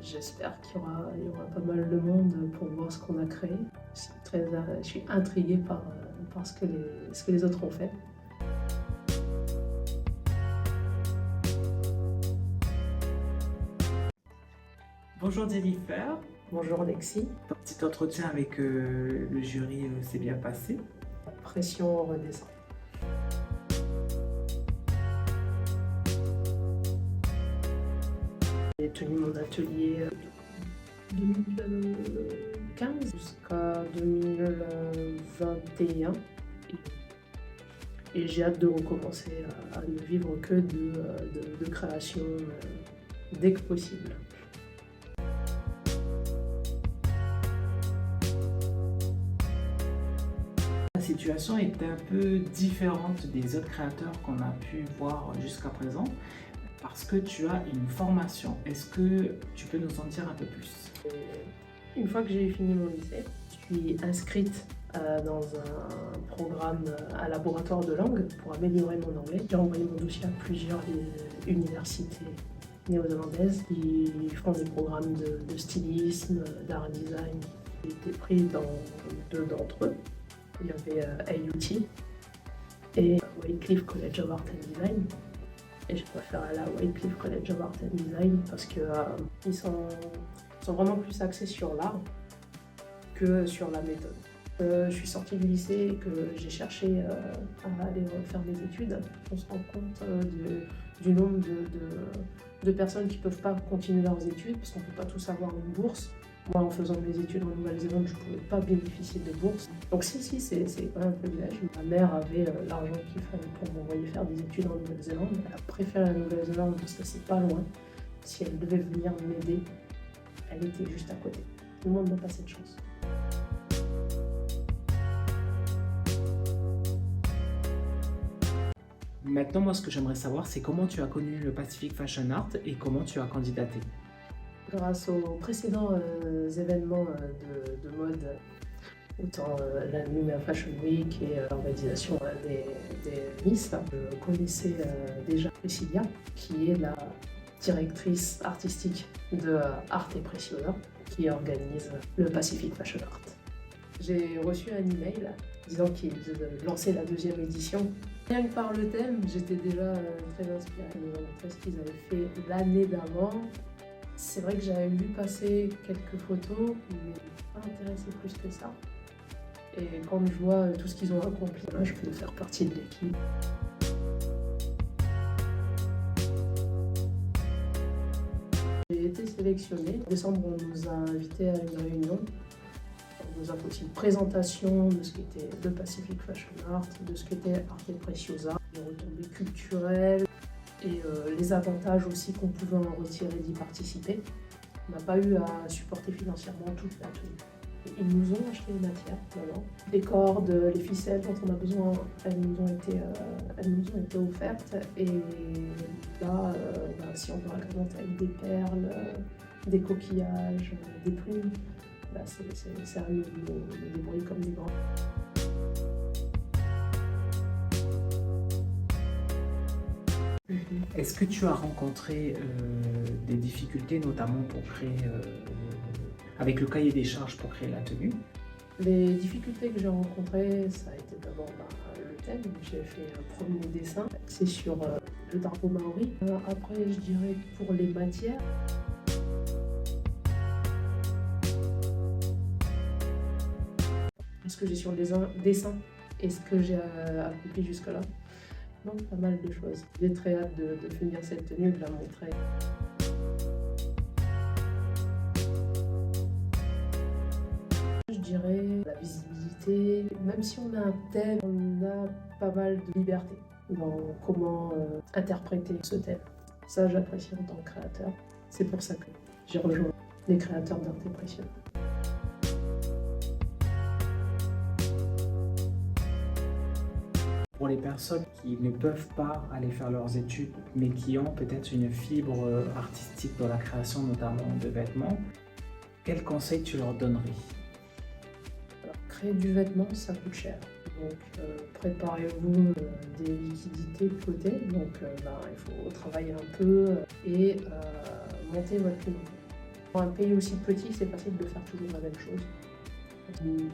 J'espère qu'il y aura pas mal de monde pour voir ce qu'on a créé. Je suis intriguée par ce que les autres ont fait. Bonjour Jennifer, Bonjour Lexi, ton petit entretien avec le jury s'est bien passé. la pression redescend. J'ai tenu mon atelier 2015 jusqu'à 2021 et j'ai hâte de recommencer à ne vivre que de création dès que possible. La situation est un peu différente des autres créateurs qu'on a pu voir jusqu'à présent parce que tu as une formation. Est-ce que tu peux nous en dire un peu plus? Une fois que j'ai fini mon lycée, je suis inscrite dans un programme à laboratoire de langue pour améliorer mon anglais. J'ai envoyé mon dossier à plusieurs universités néo-zélandaises qui font des programmes de stylisme, d'art design. J'ai été pris dans deux d'entre eux. Il y avait AUT et Wycliffe College of Art and Design. Et j'ai préféré aller à Wycliffe College of Art and Design parce qu'ils sont vraiment plus axés sur l'art que sur la méthode. Je suis sortie du lycée et que j'ai cherché à aller faire mes études. On se rend compte du nombre de personnes qui ne peuvent pas continuer leurs études parce qu'on ne peut pas tous avoir une bourse. Moi, en faisant mes études en Nouvelle-Zélande, je ne pouvais pas bénéficier de bourse. Donc si, c'est quand même un privilège. Ma mère avait l'argent qu'il fallait pour m'envoyer faire des études en Nouvelle-Zélande. Elle a préféré la Nouvelle-Zélande parce que c'est pas loin. Si elle devait venir m'aider, elle était juste à côté. Tout le monde n'a pas cette chance. Maintenant, moi, ce que j'aimerais savoir, c'est comment tu as connu le Pacific Fashion Art et comment tu as candidaté. Grâce aux précédents événements de mode, autant la Lumia Fashion Week et l'organisation des Miss, je connaissais déjà Priscilla, qui est la directrice artistique de Art et Preciosa, qui organise le Pacific Fashion Art. J'ai reçu un email disant qu'ils lançaient la deuxième édition. Rien que par le thème, j'étais déjà très inspirée. Ils nous ont montré ce qu'ils avaient fait l'année d'avant. C'est vrai que j'avais vu passer quelques photos, mais pas intéressé plus que ça. Et quand je vois tout ce qu'ils ont accompli, là, je peux faire partie de l'équipe. J'ai été sélectionnée. En décembre, on nous a invités à une réunion. On nous a fait aussi une présentation de ce qu'était le Pacific Fashion Art, de ce qu'était Art et Preciosa, les retombées culturelles et les avantages aussi qu'on pouvait en retirer d'y participer. On n'a pas eu à supporter financièrement toute la tenue. Ils nous ont acheté les matières, vraiment. Les cordes, les ficelles dont on a besoin, elles nous ont été offertes. Et là, si on veut agrémenter avec des perles, des coquillages, des plumes, c'est à nous de nous débrouiller comme des grands. Est-ce que tu as rencontré des difficultés, notamment pour créer, avec le cahier des charges pour créer la tenue? Les difficultés que j'ai rencontrées, ça a été d'abord le thème. J'ai fait un premier dessin, c'est sur le drapeau maori. Après, je dirais pour les matières. Ce que j'ai sur le dessin et ce que j'ai accompli jusque-là. Donc, pas mal de choses. J'ai très hâte de finir cette tenue, de la montrer. Je dirais la visibilité. Même si on a un thème, on a pas mal de liberté dans comment interpréter ce thème. Ça, j'apprécie en tant que créateur. C'est pour ça que j'ai rejoint les créateurs d'Art et Preciosa. Pour les personnes qui ne peuvent pas aller faire leurs études, mais qui ont peut-être une fibre artistique dans la création, notamment de vêtements, quels conseils tu leur donnerais? Alors, créer du vêtement, ça coûte cher. Donc, préparez-vous des liquidités de côté. Donc, il faut travailler un peu et monter votre clientèle. Pour un pays aussi petit, c'est facile de faire toujours la même chose.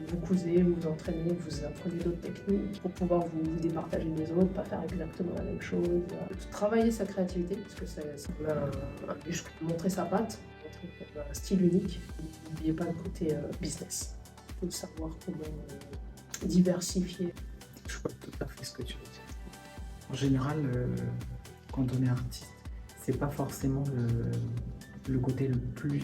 Vous cousez, vous vous entraînez, vous apprenez d'autres techniques pour pouvoir vous départager des autres, pas faire exactement la même chose. Travailler sa créativité, parce que c'est un muscle, montrer sa patte, montrer qu'on a un style unique. N'oubliez pas le côté business. Il faut savoir comment diversifier. Je vois tout à fait ce que tu veux dire. En général, quand on est artiste, c'est pas forcément le côté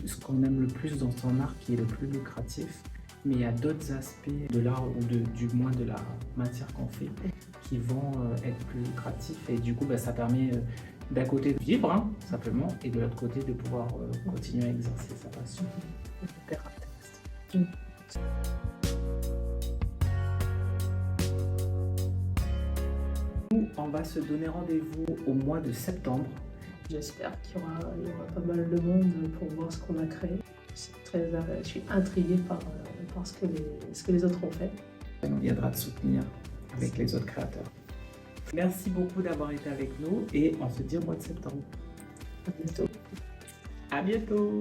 ce qu'on aime le plus dans son art qui est le plus lucratif. Mais il y a d'autres aspects de l'art ou du moins de la matière qu'on fait qui vont être plus lucratifs. Et du coup, ça permet d'un côté de vivre, hein, simplement, et de l'autre côté de pouvoir continuer à exercer sa passion. Hyper intéressant. Nous, on va se donner rendez-vous au mois de septembre. J'espère qu'il y aura pas mal de monde pour voir ce qu'on a créé. Je suis intriguée par ce que les autres ont fait. Ça nous viendra de soutenir avec les autres créateurs. Merci beaucoup d'avoir été avec nous et on se dit au mois de septembre. À bientôt. À bientôt.